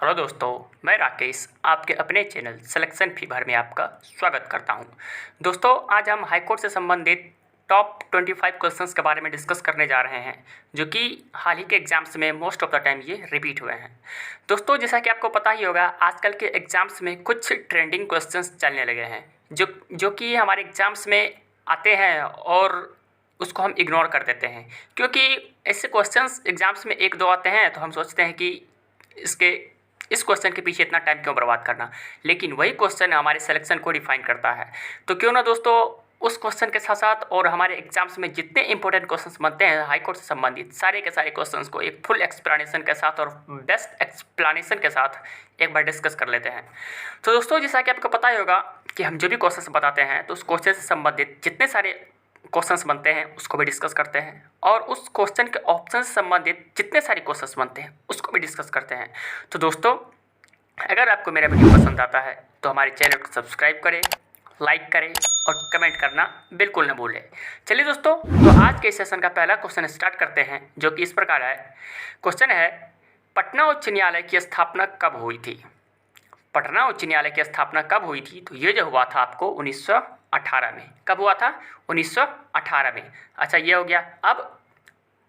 Hello दोस्तों, मैं राकेश आपके अपने चैनल सिलेक्शन फीवर में आपका स्वागत करता हूं। दोस्तों, आज हम हाई कोर्ट से संबंधित टॉप 25 क्वेश्चंस के बारे में डिस्कस करने जा रहे हैं, जो कि हाल ही के एग्जाम्स में मोस्ट ऑफ द टाइम ये रिपीट हुए हैं। दोस्तों, जैसा कि आपको पता ही होगा, आजकल के एग्जाम्स में कुछ ट्रेंडिंग क्वेश्चंस चलने लगे हैं जो कि हमारे एग्जाम्स में आते हैं और उसको हम इग्नोर कर देते हैं, क्योंकि ऐसे क्वेश्चंस एग्जाम्स में एक दो आते हैं तो हम सोचते हैं कि इसके इस क्वेश्चन के पीछे इतना टाइम क्यों बर्बाद करना। लेकिन वही क्वेश्चन हमारे सिलेक्शन को डिफाइन करता है। तो क्यों ना दोस्तों, उस क्वेश्चन के साथ साथ और हमारे एग्जाम्स में जितने इंपॉर्टेंट क्वेश्चंस बनते हैं हाई कोर्ट से संबंधित, सारे के सारे क्वेश्चंस को एक फुल एक्सप्लेनेशन के साथ और बेस्ट एक्सप्लेनेशन के साथ एक बार डिस्कस कर लेते हैं। तो दोस्तों, जैसा कि आपको पता ही होगा कि हम जो भी क्वेश्चंस बताते हैं तो उस क्वेश्चन से संबंधित जितने सारे क्वेश्चंस बनते हैं उसको भी डिस्कस करते हैं, और उस क्वेश्चन के ऑप्शन से संबंधित जितने सारे क्वेश्चंस बनते हैं उसको भी डिस्कस करते हैं। तो दोस्तों, अगर आपको मेरा वीडियो पसंद आता है तो हमारे चैनल को सब्सक्राइब करें, लाइक करें और कमेंट करना बिल्कुल न भूलें। चलिए दोस्तों, तो आज के सेशन का पहला क्वेश्चन स्टार्ट करते हैं, जो कि इस प्रकार है। क्वेश्चन है, पटना उच्च न्यायालय की स्थापना कब हुई थी? पटना उच्च न्यायालय की स्थापना कब हुई थी? तो ये जो हुआ था आपको 1918 में। कब हुआ था? 1918 में। अच्छा, ये हो गया। अब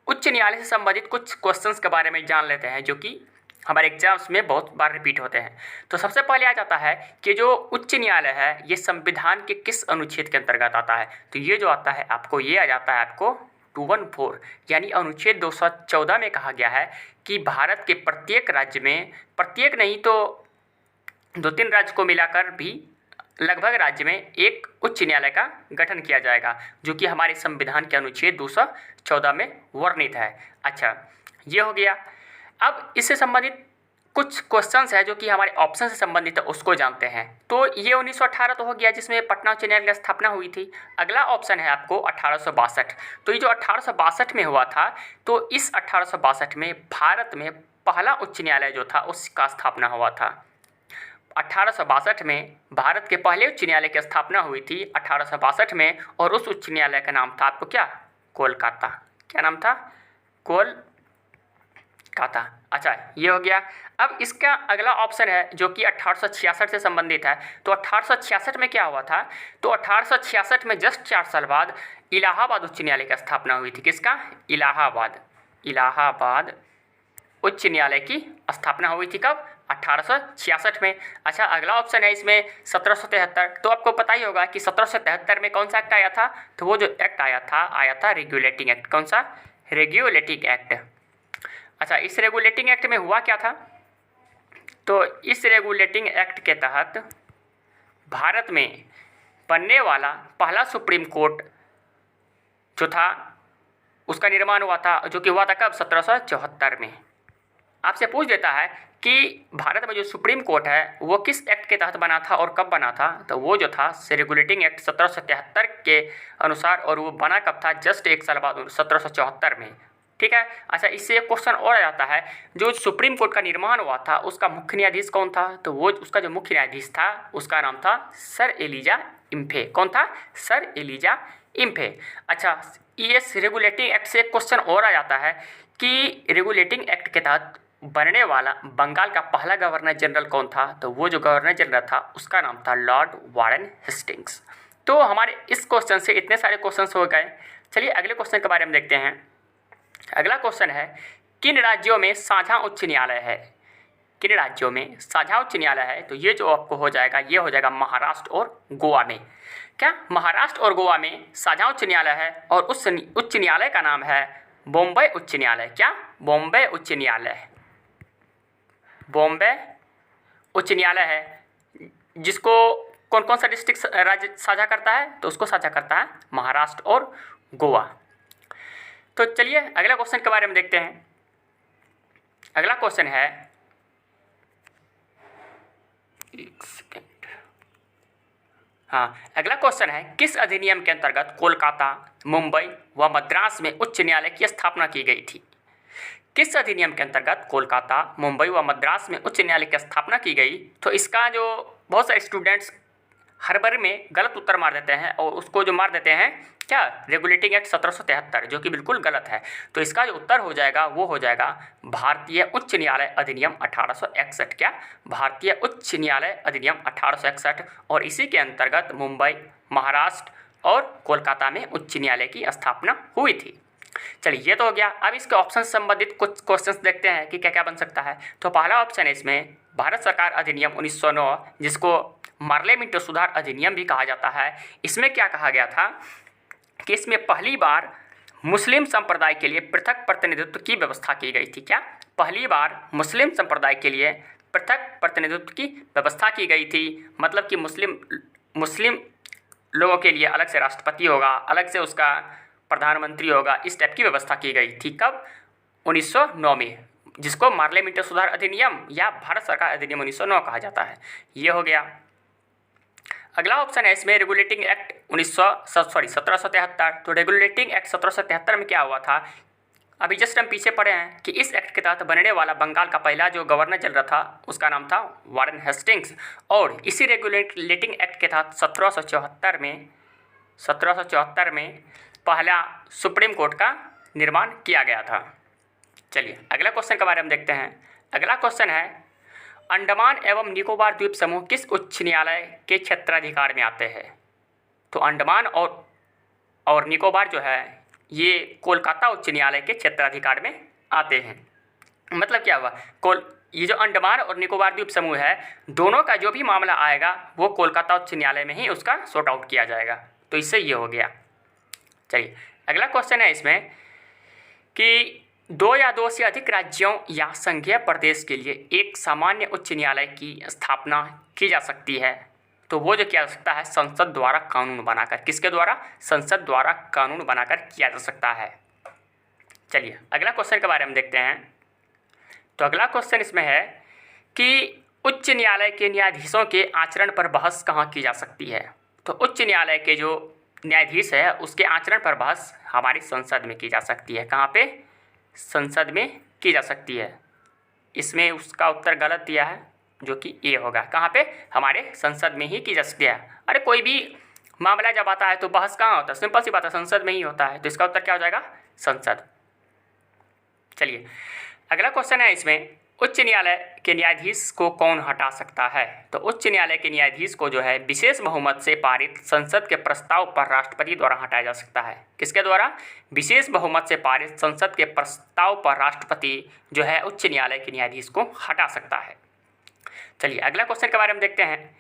उच्च न्यायालय से संबंधित कुछ क्वेश्चंस के बारे में जान लेते हैं, जो कि हमारे एग्जाम्स में बहुत बार रिपीट होते हैं। तो सबसे पहले आ जाता है कि जो उच्च न्यायालय है ये संविधान के किस अनुच्छेद के अंतर्गत आता है? तो ये जो आता है आपको, ये आ जाता है आपको 214, यानी अनुच्छेद 214 में कहा गया है कि भारत के प्रत्येक राज्य में, प्रत्येक नहीं तो 2-3 राज्य को मिलाकर भी लगभग राज्य में एक उच्च न्यायालय का गठन किया जाएगा, जो कि हमारे संविधान के अनुच्छेद 214 में वर्णित है। अच्छा, ये हो गया। अब इससे संबंधित कुछ क्वेश्चंस है जो कि हमारे ऑप्शन से संबंधित है, उसको जानते हैं। तो ये 1918 तो हो गया, जिसमें पटना उच्च न्यायालय की स्थापना हुई थी। अगला ऑप्शन है आपको 1862। तो ये जो 1862 में हुआ था, तो इस 1862 में भारत में पहला उच्च न्यायालय जो था उसका स्थापना हुआ था। 1862 में भारत के पहले उच्च न्यायालय की स्थापना हुई थी 1862 में, और उस उच्च न्यायालय का नाम था आपको क्या? कोलकाता। क्या नाम था? कोलकाता। अच्छा, ये हो गया। अब इसका अगला ऑप्शन है जो कि 1866 से संबंधित है। तो 1866 में क्या हुआ था? तो 1866 में जस्ट 4 साल बाद इलाहाबाद उच्च न्यायालय की स्थापना हुई थी। किसका? इलाहाबाद उच्च न्यायालय की स्थापना हुई थी। कब? 1866 में। अच्छा, अगला ऑप्शन है इसमें 1773। तो आपको पता ही होगा कि 1773 में कौन सा एक्ट आया था? तो वो जो एक्ट आया था रेगुलेटिंग एक्ट। कौन सा? Regulating act. अच्छा, इस रेगुलेटिंग एक्ट में हुआ क्या था? तो इस रेगुलेटिंग एक्ट के तहत भारत में बनने वाला पहला सुप्रीम कोर्ट जो था उसका निर्माण हुआ था, जो कि हुआ था कब? 1774 में। आपसे पूछ देता है कि भारत में जो सुप्रीम कोर्ट है वो किस एक्ट के तहत बना था और कब बना था? तो वो जो था रेगुलेटिंग एक्ट 1773 के अनुसार, और वो बना कब था? जस्ट 1 साल बाद 1774 में। ठीक है। अच्छा, इससे एक क्वेश्चन और आ जाता है, जो सुप्रीम कोर्ट का निर्माण हुआ था उसका मुख्य न्यायाधीश कौन था? तो वो उसका जो मुख्य न्यायाधीश था उसका नाम था सर एलिजा इम्फे। कौन था? Sir Elijah Impey. अच्छा, इस रेगुलेटिंग एक्ट से एक क्वेश्चन और आ जाता है कि रेगुलेटिंग एक्ट के तहत बनने वाला बंगाल का पहला गवर्नर जनरल कौन था? तो वो जो गवर्नर जनरल था उसका नाम था लॉर्ड वारेन हेस्टिंग्स। तो हमारे इस क्वेश्चन से इतने सारे क्वेश्चन हो गए। चलिए अगले क्वेश्चन के बारे में देखते हैं। अगला क्वेश्चन है, किन राज्यों में साझा उच्च न्यायालय है? किन राज्यों में साझा उच्च न्यायालय है? तो ये जो आपको हो जाएगा, ये हो जाएगा महाराष्ट्र और गोवा में। क्या? महाराष्ट्र और गोवा में साझा उच्च न्यायालय है, और उस उच्च न्यायालय का नाम है बॉम्बे उच्च न्यायालय। क्या? बॉम्बे उच्च न्यायालय। बॉम्बे उच्च न्यायालय है, जिसको कौन कौन सा डिस्ट्रिक्ट राज्य साझा करता है? तो उसको साझा करता है महाराष्ट्र और गोवा। तो चलिए अगला क्वेश्चन के बारे में देखते हैं। अगला क्वेश्चन है, एक सेकेंड, हाँ, अगला क्वेश्चन है, किस अधिनियम के अंतर्गत कोलकाता, मुंबई व मद्रास में उच्च न्यायालय की स्थापना की गई थी? किस अधिनियम के अंतर्गत कोलकाता, मुंबई व मद्रास में उच्च न्यायालय की स्थापना की गई? तो इसका जो बहुत सारे स्टूडेंट्स हड़बड़ी में गलत उत्तर मार देते हैं और उसको जो मार देते हैं क्या, रेगुलेटिंग एक्ट 1773, जो कि बिल्कुल गलत है। तो इसका जो उत्तर हो जाएगा वो हो जाएगा भारतीय उच्च न्यायालय अधिनियम 1861। क्या, भारतीय उच्च न्यायालय अधिनियम 1861। और इसी के अंतर्गत मुंबई, महाराष्ट्र और कोलकाता में उच्च न्यायालय की स्थापना हुई थी। चलिए ये तो हो गया। अब इसके ऑप्शन से संबंधित कुछ क्वेश्चंस देखते हैं कि क्या क्या बन सकता है। तो पहला ऑप्शन है इसमें भारत सरकार अधिनियम 1909, जिसको मार्ले मिंटो सुधार अधिनियम भी कहा जाता है। इसमें क्या कहा गया था कि इसमें पहली बार मुस्लिम संप्रदाय के लिए पृथक प्रतिनिधित्व की व्यवस्था की गई थी। क्या, पहली बार मुस्लिम संप्रदाय के लिए पृथक प्रतिनिधित्व की व्यवस्था की गई थी। मतलब कि मुस्लिम लोगों के लिए अलग से राष्ट्रपति होगा, अलग से उसका प्रधानमंत्री होगा, इस टाइप की व्यवस्था की गई थी। कब, 1909 में, जिसको मार्ले मिंटो सुधार अधिनियम या भारत सरकार अधिनियम 1909 कहा जाता है। ये हो गया। अगला ऑप्शन है इसमें रेगुलेटिंग एक्ट 1773। तो रेगुलेटिंग एक्ट 1773 में क्या हुआ था, अभी जस्ट हम पीछे पढ़े हैं कि इस एक्ट के तहत बनने वाला बंगाल का पहला जो गवर्नर जनरल था उसका नाम था वारेन हेस्टिंग्स। और इसी रेगुलेटिंग एक्ट के तहत 1774 में पहला सुप्रीम कोर्ट का निर्माण किया गया था। चलिए अगला क्वेश्चन के बारे में देखते हैं। अगला क्वेश्चन है अंडमान एवं निकोबार द्वीप समूह किस उच्च न्यायालय के क्षेत्राधिकार में आते हैं। तो अंडमान और निकोबार जो है ये कोलकाता उच्च न्यायालय के क्षेत्राधिकार में आते हैं। मतलब क्या हुआ, ये जो अंडमान और निकोबार द्वीप समूह है, दोनों का जो भी मामला आएगा वो कोलकाता उच्च न्यायालय में ही उसका सॉर्ट आउट किया जाएगा। तो इससे ये हो गया। चलिए अगला क्वेश्चन है इसमें कि दो या दो से अधिक राज्यों या संघीय प्रदेश के लिए एक सामान्य उच्च न्यायालय की स्थापना की जा सकती है। तो वो जो किया जा सकता है संसद द्वारा कानून बनाकर। किसके द्वारा, संसद द्वारा कानून बनाकर किया जा सकता है। चलिए अगला क्वेश्चन के बारे में देखते हैं। तो अगला क्वेश्चन इसमें है कि उच्च न्यायालय के न्यायाधीशों के आचरण पर बहस कहाँ की जा सकती है। तो उच्च न्यायालय के जो न्यायाधीश है उसके आचरण पर बहस हमारी संसद में की जा सकती है। कहाँ पे, संसद में की जा सकती है। इसमें उसका उत्तर गलत दिया है जो कि ए होगा। कहाँ पे, हमारे संसद में ही की जा सकती है। अरे कोई भी मामला जब आता है तो बहस कहाँ होता है, सिंपल सी बात है, संसद में ही होता है। तो इसका उत्तर क्या हो जाएगा, संसद। चलिए अगला क्वेश्चन है इसमें उच्च न्यायालय के न्यायाधीश को कौन हटा सकता है। तो उच्च न्यायालय के न्यायाधीश को जो है विशेष बहुमत से पारित संसद के प्रस्ताव पर राष्ट्रपति द्वारा हटाया जा सकता है। किसके द्वारा, विशेष बहुमत से पारित संसद के प्रस्ताव पर राष्ट्रपति जो है उच्च न्यायालय के न्यायाधीश को हटा सकता है। चलिए अगला क्वेश्चन के बारे में देखते हैं।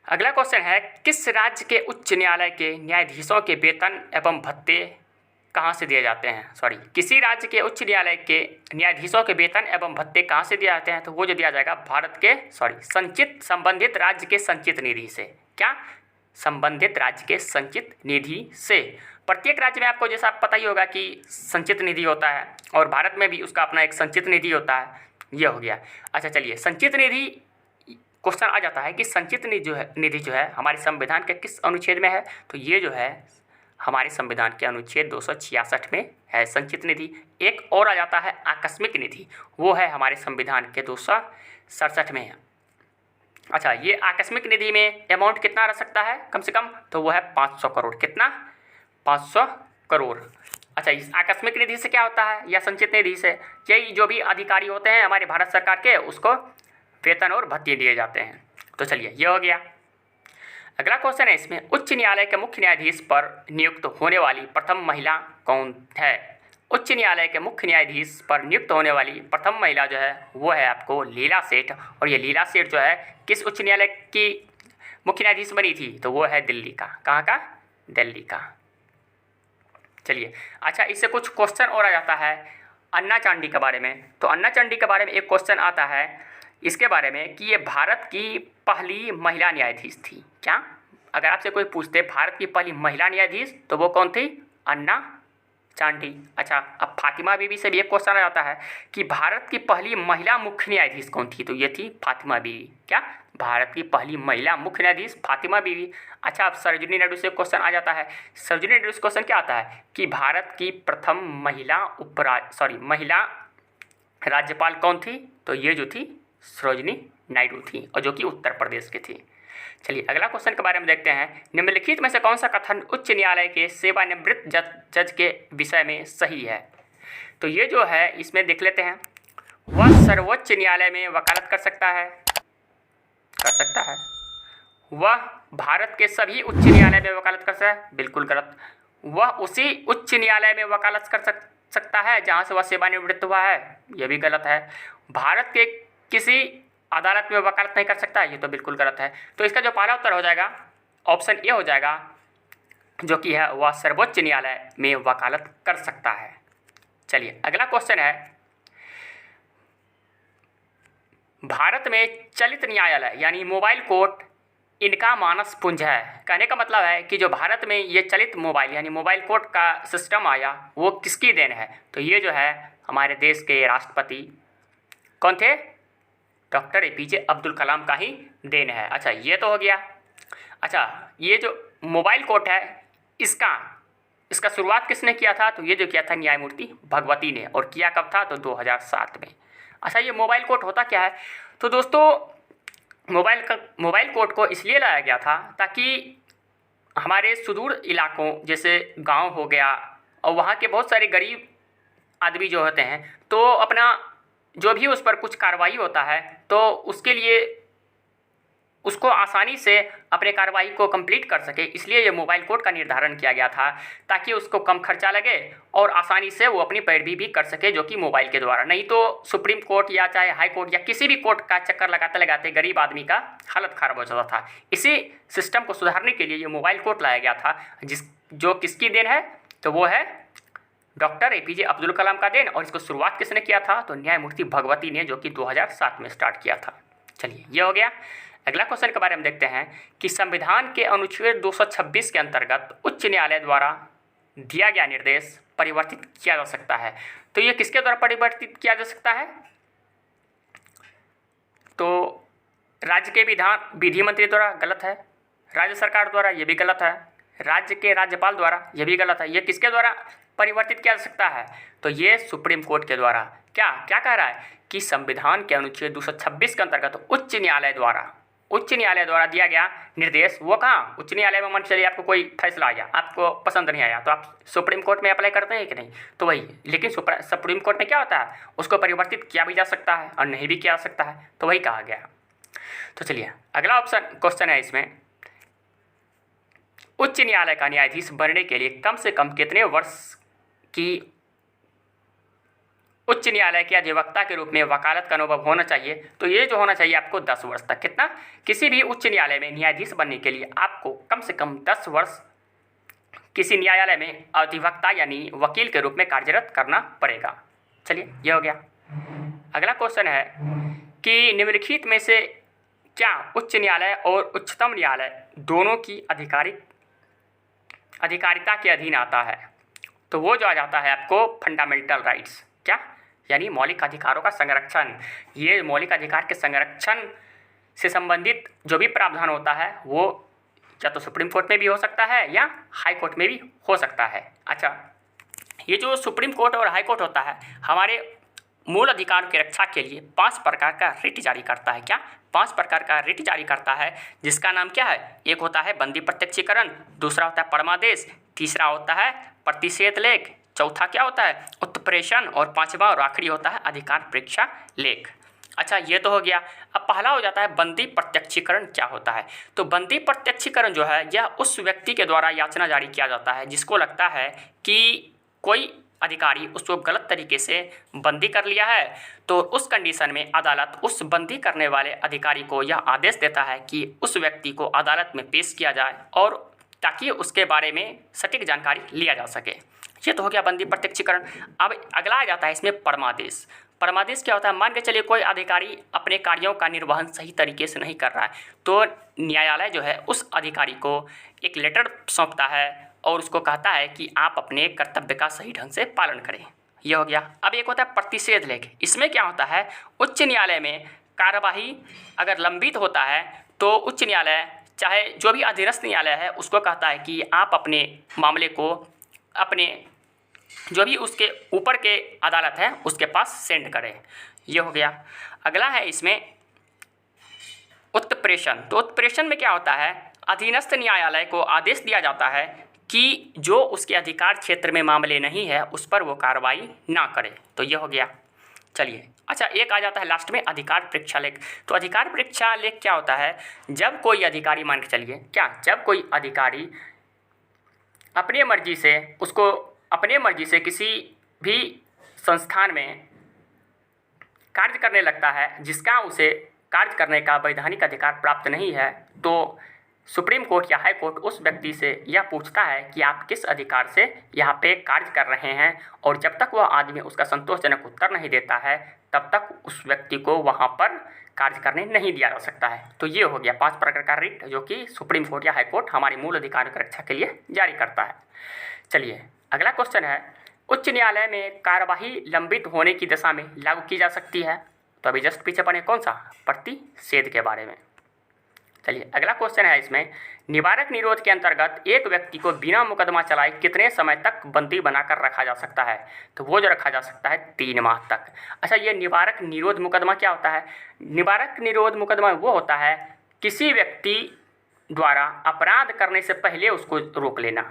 अगला क्वेश्चन है किस राज्य के उच्च न्यायालय के न्यायाधीशों के वेतन एवं भत्ते कहाँ से दिए जाते हैं। किसी राज्य के उच्च न्यायालय के न्यायाधीशों के वेतन एवं भत्ते कहाँ से दिए जाते हैं। तो वो जो दिया जाएगा भारत के संबंधित राज्य के संचित निधि से। क्या, संबंधित राज्य के संचित निधि से। प्रत्येक राज्य में आपको जैसा पता ही होगा कि संचित निधि होता है और भारत में भी उसका अपना एक संचित निधि होता है। ये हो गया। अच्छा चलिए, संचित निधि क्वेश्चन आ जाता है कि संचित निधि जो है हमारे संविधान के किस अनुच्छेद में है। तो ये जो है हमारे संविधान के अनुच्छेद 266 में है संचित निधि। एक और आ जाता है आकस्मिक निधि, वो है हमारे संविधान के 267 में है। अच्छा, ये आकस्मिक निधि में अमाउंट कितना रह सकता है कम से कम, तो वो है 500 करोड़। कितना, 500 करोड़। अच्छा, इस आकस्मिक निधि से क्या होता है या संचित निधि से, यही जो भी अधिकारी होते हैं हमारे भारत सरकार के उसको वेतन और भत्ते दिए जाते हैं। तो चलिए ये हो गया। अगला क्वेश्चन है इसमें उच्च न्यायालय के मुख्य न्यायाधीश पर नियुक्त होने वाली प्रथम महिला कौन है। उच्च न्यायालय के मुख्य न्यायाधीश पर नियुक्त होने वाली प्रथम महिला जो है वो है आपको लीला सेठ। और ये लीला सेठ जो है किस उच्च न्यायालय की मुख्य न्यायाधीश बनी थी, तो वो है दिल्ली का। कहाँ का, दिल्ली का। चलिए अच्छा, इससे कुछ क्वेश्चन और आ जाता है अन्ना चांडी के बारे में। तो अन्ना चांडी के बारे में एक क्वेश्चन आता है इसके बारे में कि ये भारत की पहली महिला न्यायाधीश थी। क्या, अगर आपसे कोई पूछते भारत की पहली महिला न्यायाधीश तो वो कौन थी, अन्ना चांडी। अच्छा, अब फातिमा बीबी से भी एक क्वेश्चन आ जाता है कि भारत की पहली महिला मुख्य न्यायाधीश कौन थी। तो ये थी फातिमा बीबी। क्या, भारत की पहली महिला मुख्य न्यायाधीश फातिमा बीबी। अच्छा, अब सरोजिनी नायडू से क्वेश्चन आ जाता है। सरोजिनी नायडू से क्वेश्चन क्या आता है कि भारत की प्रथम महिला महिला राज्यपाल कौन थी। तो ये जो थी सरोजिनी नायडू थी और जो कि उत्तर प्रदेश की थी। चलिए अगला क्वेश्चन के बारे में देखते हैं। निम्नलिखित में से कौन सा कथन उच्च न्यायालय के सेवानिवृत्त जज के विषय में सही है? तो ये जो है इसमें देख लेते हैं। वह सर्वोच्च न्यायालय में वकालत कर सकता है, वह भारत के सभी उच्च न्यायालय में वकालत कर सकता है, बिल्कुल गलत। वह उसी उच्च न्यायालय में वकालत कर सकता है जहां से वह सेवानिवृत्त हुआ है, यह भी गलत है। भारत के किसी अदालत में वकालत नहीं कर सकता, ये तो बिल्कुल गलत है। तो इसका जो पहला उत्तर हो जाएगा ऑप्शन ए हो जाएगा, जो कि है वह सर्वोच्च न्यायालय में वकालत कर सकता है। चलिए अगला क्वेश्चन है, भारत में चलित न्यायालय यानी मोबाइल कोर्ट इनका मानस पुंज है। कहने का मतलब है कि जो भारत में ये चलित मोबाइल यानी मोबाइल कोर्ट का सिस्टम आया वो किसकी देन है? तो ये जो है हमारे देश के राष्ट्रपति कौन थे? डॉक्टर APJ अब्दुल कलाम का ही देन है। अच्छा ये तो हो गया। अच्छा ये जो मोबाइल कोर्ट है इसका शुरुआत किसने किया था? तो ये जो किया था न्यायमूर्ति भगवती ने, और किया कब था? तो 2007 में। अच्छा ये मोबाइल कोर्ट होता क्या है? तो दोस्तों मोबाइल कोर्ट को इसलिए लाया गया था ताकि हमारे सुदूर इलाकों जैसे गांव हो गया और वहाँ के बहुत सारे गरीब आदमी जो होते हैं, तो अपना जो भी उस पर कुछ कार्रवाई होता है तो उसके लिए उसको आसानी से अपने कार्रवाई को कंप्लीट कर सके, इसलिए ये मोबाइल कोर्ट का निर्धारण किया गया था ताकि उसको कम खर्चा लगे और आसानी से वो अपनी पैरवी भी कर सके, जो कि मोबाइल के द्वारा। नहीं तो सुप्रीम कोर्ट या चाहे हाई कोर्ट या किसी भी कोर्ट का चक्कर लगाते लगाते गरीब आदमी का हालत खराब हो जाता था। इसी सिस्टम को सुधारने के लिए ये मोबाइल कोर्ट लाया गया था, जो किसकी देन है? तो वो है डॉक्टर APJ अब्दुल कलाम का देन। और इसको शुरुआत किसने किया था? तो न्यायमूर्ति भगवती ने, जो कि 2007 में स्टार्ट किया था। चलिए ये हो गया। अगला क्वेश्चन के बारे में देखते हैं कि संविधान के अनुच्छेद 226 के अंतर्गत उच्च न्यायालय द्वारा दिया गया निर्देश परिवर्तित किया जा सकता है। तो ये किसके द्वारा परिवर्तित किया जा सकता है? तो राज्य के विधि मंत्री द्वारा, गलत है। राज्य सरकार द्वारा, ये भी गलत है। राज्य के राज्यपाल द्वारा, ये भी गलत है। ये किसके द्वारा परिवर्तित किया जा सकता है? तो ये सुप्रीम कोर्ट के द्वारा। क्या कह रहा है कि संविधान के अनुच्छेद 226 के अंतर्गत उच्च न्यायालय द्वारा दिया गया निर्देश, वो कहाँ? उच्च न्यायालय में मान चलिए आपको कोई फैसला आया, आपको पसंद नहीं आया, तो आप सुप्रीम कोर्ट में अप्लाई करते हैं कि नहीं? तो वही, लेकिन सुप्रीम कोर्ट में क्या होता है, उसको परिवर्तित किया भी जा सकता है और नहीं भी किया जा सकता है, तो वही कहा गया। तो चलिए अगला क्वेश्चन है इसमें, उच्च न्यायालय का न्यायाधीश बनने के लिए कम से कम कितने वर्ष की उच्च न्यायालय के अधिवक्ता के रूप में वकालत का अनुभव होना चाहिए? तो ये जो होना चाहिए आपको 10 वर्ष तक। कितना? किसी भी उच्च न्यायालय में न्यायाधीश बनने के लिए आपको कम से कम 10 वर्ष किसी न्यायालय में अधिवक्ता यानी वकील के रूप में कार्यरत करना पड़ेगा। चलिए ये हो गया। अगला क्वेश्चन है कि निम्नलिखित में से क्या उच्च न्यायालय और उच्चतम न्यायालय दोनों की अधिकारिता के अधीन आता है? तो वो जो आ जाता है आपको फंडामेंटल राइट्स, क्या यानी मौलिक अधिकारों का संरक्षण। ये मौलिक अधिकार के संरक्षण से संबंधित जो भी प्रावधान होता है वो या तो सुप्रीम कोर्ट में भी हो सकता है या हाई कोर्ट में भी हो सकता है। अच्छा ये जो सुप्रीम कोर्ट और हाई कोर्ट होता है हमारे मूल अधिकारों की रक्षा के लिए 5 प्रकार का रिट जारी करता है। क्या? 5 प्रकार का रिट जारी करता है, जिसका नाम क्या है? एक होता है बंदी प्रत्यक्षीकरण, दूसरा होता है परमादेश, तीसरा होता है प्रतिषेध लेख, चौथा क्या होता है? उत्प्रेषण, और पांचवा और आखिरी होता है अधिकार परीक्षा लेख। अच्छा ये तो हो गया। अब पहला हो जाता है बंदी प्रत्यक्षीकरण। क्या होता है? तो बंदी प्रत्यक्षीकरण जो है यह उस व्यक्ति के द्वारा याचना जारी किया जाता है जिसको लगता है कि कोई अधिकारी उसको गलत तरीके से बंदी कर लिया है, तो उस कंडीशन में अदालत उस बंदी करने वाले अधिकारी को यह आदेश देता है कि उस व्यक्ति को अदालत में पेश किया जाए और ताकि उसके बारे में सटीक जानकारी लिया जा सके। ये तो हो गया बंदी प्रत्यक्षीकरण। अब अगला आ जाता है इसमें परमादेश। परमादेश क्या होता है? मान के चलिए कोई अधिकारी अपने कार्यों का निर्वहन सही तरीके से नहीं कर रहा है, तो न्यायालय जो है उस अधिकारी को एक लेटर सौंपता है और उसको कहता है कि आप अपने कर्तव्य का सही ढंग से पालन करें। यह हो गया। अब एक होता है प्रतिषेध लेख। इसमें क्या होता है? उच्च न्यायालय में कार्यवाही अगर लंबित होता है तो उच्च न्यायालय चाहे जो भी अधीनस्थ न्यायालय है उसको कहता है कि आप अपने मामले को अपने जो भी उसके ऊपर के अदालत है उसके पास सेंड करें। यह हो गया। अगला है इसमें उत्प्रेषण। तो उत्प्रेषण में क्या होता है, अधीनस्थ न्यायालय को आदेश दिया जाता है कि जो उसके अधिकार क्षेत्र में मामले नहीं है उस पर वो कार्रवाई ना करे। तो ये हो गया। चलिए, अच्छा एक आ जाता है लास्ट में अधिकार प्रेक्षालेख। तो अधिकार प्रेक्षालेख क्या होता है, जब कोई अधिकारी, मान के चलिए क्या, जब कोई अधिकारी अपने मर्जी से किसी भी संस्थान में कार्य करने लगता है जिसका उसे कार्य करने का वैधानिक अधिकार प्राप्त नहीं है, तो सुप्रीम कोर्ट या हाई कोर्ट उस व्यक्ति से यह पूछता है कि आप किस अधिकार से यहाँ पे कार्य कर रहे हैं, और जब तक वह आदमी उसका संतोषजनक उत्तर नहीं देता है तब तक उस व्यक्ति को वहाँ पर कार्य करने नहीं दिया जा सकता है। तो ये हो गया 5 प्रकार का रिट जो कि सुप्रीम कोर्ट या हाई कोर्ट हमारी मूल अधिकारों की रक्षा के लिए जारी करता है। चलिए अगला क्वेश्चन है, उच्च न्यायालय में कार्यवाही लंबित होने की दशा में लागू की जा सकती है। तो अभी जस्ट पीछे पढ़े कौन सा, प्रतिषेध के बारे में। चलिए अगला क्वेश्चन है इसमें, निवारक निरोध के अंतर्गत एक व्यक्ति को बिना मुकदमा चलाए कितने समय तक बंदी बनाकर रखा जा सकता है। तो वो जो रखा जा सकता है 3 माह तक। अच्छा, ये निवारक निरोध मुकदमा क्या होता है, निवारक निरोध मुकदमा वो होता है किसी व्यक्ति द्वारा अपराध करने से पहले उसको रोक लेना।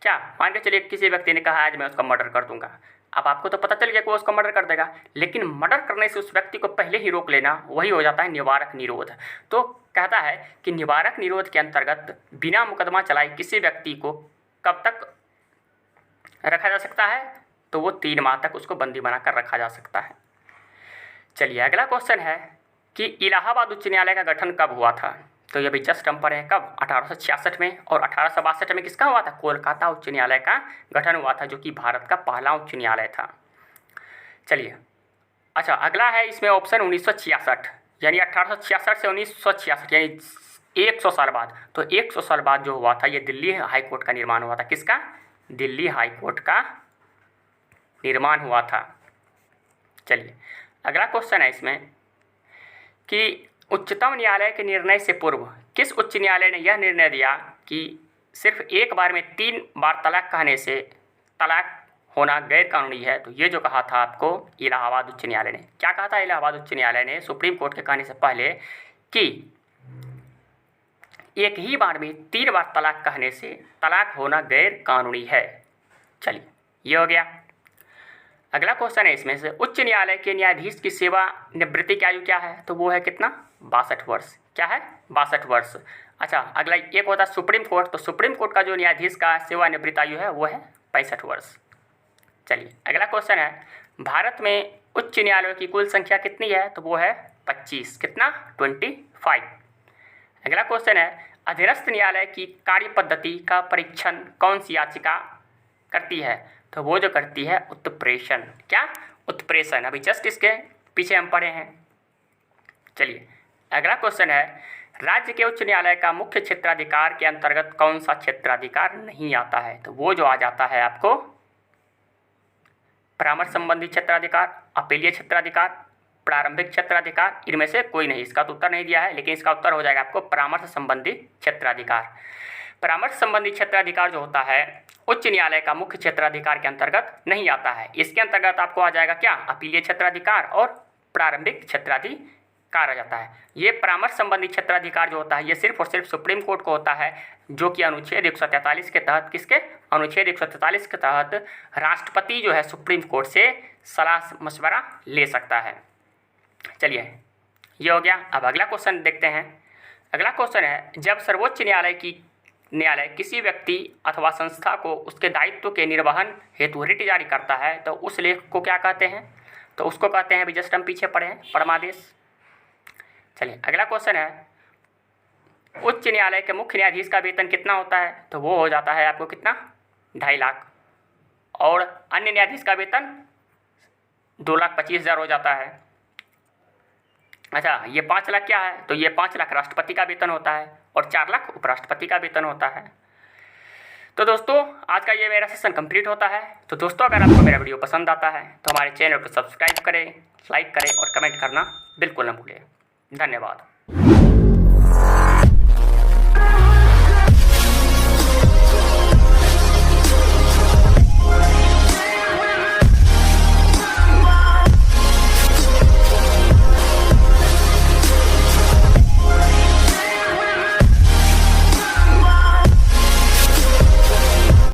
क्या, मान के चलिए किसी व्यक्ति ने कहा आज मैं उसका मर्डर कर दूंगा, अब आपको तो पता चल गया कि वो उसका मर्डर कर देगा, लेकिन मर्डर करने से उस व्यक्ति को पहले ही रोक लेना, वही हो जाता है निवारक निरोध। तो कहता है कि निवारक निरोध के अंतर्गत बिना मुकदमा चलाए किसी व्यक्ति को कब तक रखा जा सकता है, तो वो 3 माह तक उसको बंदी बनाकर रखा जा सकता है। चलिए अगला क्वेश्चन है कि इलाहाबाद उच्च न्यायालय का गठन कब हुआ था। तो ये भी जस्ट हम पढ़े हैं कब, 1866 में, और 1862 में किसका हुआ था, कोलकाता उच्च न्यायालय का गठन हुआ था जो कि भारत का पहला उच्च न्यायालय था। चलिए अच्छा अगला है इसमें ऑप्शन 1966, यानी 1866 से 1966 यानी 100 साल बाद। तो 100 साल बाद जो हुआ था ये दिल्ली हाई कोर्ट का निर्माण हुआ था। किसका, दिल्ली हाई कोर्ट का निर्माण हुआ था। चलिए अगला क्वेश्चन है इसमें कि उच्चतम न्यायालय के निर्णय से पूर्व किस उच्च न्यायालय ने यह निर्णय दिया कि सिर्फ एक बार में 3 बार तलाक कहने से तलाक होना गैर कानूनी है। तो ये जो कहा था आपको इलाहाबाद उच्च न्यायालय ने, क्या कहा था इलाहाबाद उच्च न्यायालय ने सुप्रीम कोर्ट के कहने से पहले कि एक ही बार में 3 बार तलाक कहने से तलाक होना गैर कानूनी है। चलिए ये हो गया। अगला क्वेश्चन है इसमें से, उच्च न्यायालय के न्यायाधीश की सेवानिवृत्ति की आयु क्या है। तो वो है कितना, 62 वर्ष। क्या है, 62 वर्ष। अच्छा अगला एक होता है सुप्रीम कोर्ट। तो सुप्रीम कोर्ट का जो न्यायाधीश का सेवानिवृत्ति आयु है वो है 65 वर्ष। चलिए अगला क्वेश्चन है, भारत में उच्च न्यायालयों की कुल संख्या कितनी है। तो वो है 25। कितना, 25। अगला क्वेश्चन है, अधीनस्थ न्यायालय की कार्य पद्धति का परीक्षण कौन सी याचिका करती है। तो वो जो करती है उत्प्रेषण। क्या, उत्प्रेषण। अभी जस्ट इसके पीछे हम पढ़े हैं। चलिए अगला क्वेश्चन है, राज्य के उच्च न्यायालय का मुख्य क्षेत्राधिकार के अंतर्गत कौन सा क्षेत्राधिकार नहीं आता है। तो वो जो आ जाता है आपको परामर्श संबंधी क्षेत्राधिकार, अपीलीय क्षेत्राधिकार, प्रारंभिक क्षेत्राधिकार, इनमें से कोई नहीं। इसका तो उत्तर नहीं दिया है, लेकिन इसका उत्तर हो जाएगा आपको परामर्श संबंधी क्षेत्राधिकार। परामर्श संबंधी क्षेत्राधिकार जो होता है उच्च न्यायालय का मुख्य क्षेत्राधिकार के अंतर्गत नहीं आता है। इसके अंतर्गत आपको आ जाएगा क्या, अपीलीय क्षेत्राधिकार और प्रारंभिक क्षेत्राधिकार आ जाता है। ये परामर्श संबंधी क्षेत्राधिकार जो होता है ये सिर्फ और सिर्फ सुप्रीम कोर्ट को होता है, जो कि अनुच्छेद 143 के तहत, किसके, अनुच्छेद 143 के तहत राष्ट्रपति जो है सुप्रीम कोर्ट से सलाह मशवरा ले सकता है। चलिए ये हो गया। अब अगला क्वेश्चन देखते हैं। अगला क्वेश्चन है, जब सर्वोच्च न्यायालय किसी व्यक्ति अथवा संस्था को उसके दायित्व के निर्वहन हेतु रिट जारी करता है तो उस लेख को क्या कहते हैं। तो उसको कहते हैं, अभी जस्ट हम पीछे पढ़े हैं, परमादेश। चलिए अगला क्वेश्चन है, उच्च न्यायालय के मुख्य न्यायाधीश का वेतन कितना होता है। तो वो हो जाता है आपको कितना, 2.5 लाख, और अन्य न्यायाधीश का वेतन 2,25,000 हो जाता है। अच्छा ये 5 लाख क्या है। तो ये 5 लाख राष्ट्रपति का वेतन होता है और 4 लाख उपराष्ट्रपति का वेतन होता है। तो दोस्तों आज का ये मेरा सेशन कंप्लीट होता है। तो दोस्तों अगर आपको मेरा वीडियो पसंद आता है तो हमारे चैनल को सब्सक्राइब करें, लाइक करें और कमेंट करना बिल्कुल न भूलें। धन्यवाद।